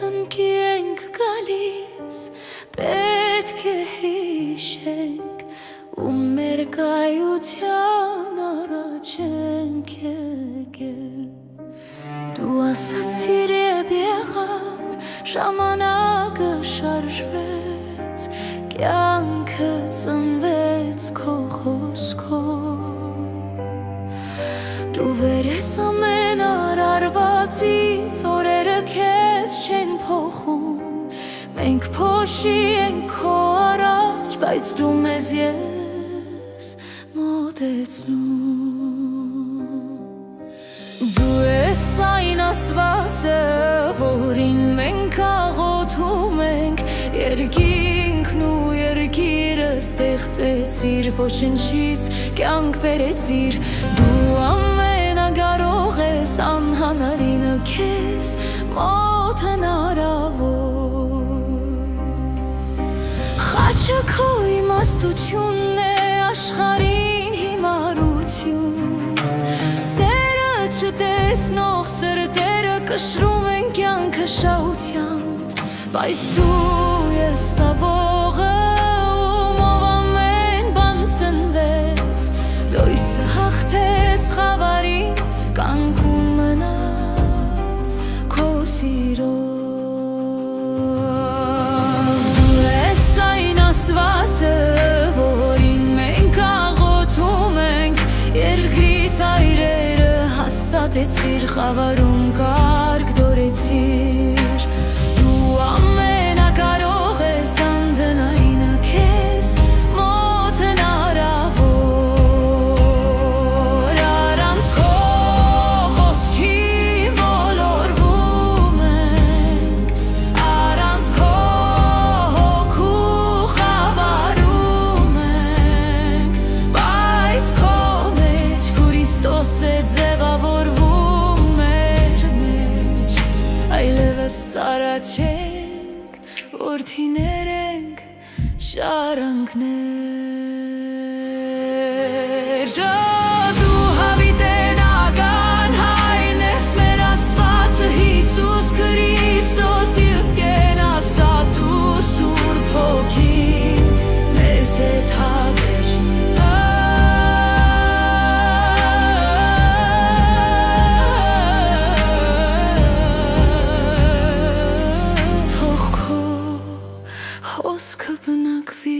Ընկի ենք գալիս, պետք է հիշենք ու մեր կայության առաջ ենք եկել Դու ասացիր եբ եղավ, ժամանակը շարժվեց Կյանքը ծնվեց քո խոսքով Դու վեր ես ամեն արարվածից, օրերը քեզ չեն փոխում Մենք փոշի ենք քո առաջ, բայց դու մեզ ես մոտեցնում Դու ես այն աստվածը, որին մենք աղոթում ենք Երկինքն ու երկիրը ստեղծեցիր, ոչնչից կյանք բերեցիր Դու ամենագարող ես, անհանարինը քեզ մոտ հնարավոր Խաչը քո իմաստությունն է, աշխարհին հիմարություն Սերը չտեսնող սրտերը կշռում են կյանքը շահությամբ Բայց դու ես տավողը, ով ամեն բան ծնվեց Լույսը հաղթեց խավարին, կանգուն մնաց քո սիրով Դու ես այն աստվածը, որին մենք աղոթում ենք Երկրից այրերը հաստատեցիր, խավարում կարգ դորեցիր Դու ամենակարող ես, անդնայինը քեզ մոտ հնարավոր Առանց քո խոսքի ոլորվում ենք Առանց քո հոգու խավարում ենք Բայց քո մեջ Քրիստոս է ձևավորվում մեր մեջ Այլևս առաջ ենք, որդիներ ենք, շարանքներ Դու հավիտենական հայն ես մեր աստվածը Հիսուս Քրիստոս և կենասատու Սուրբ Հոգին մեզ հետ հավեր Խոսքը բնակվի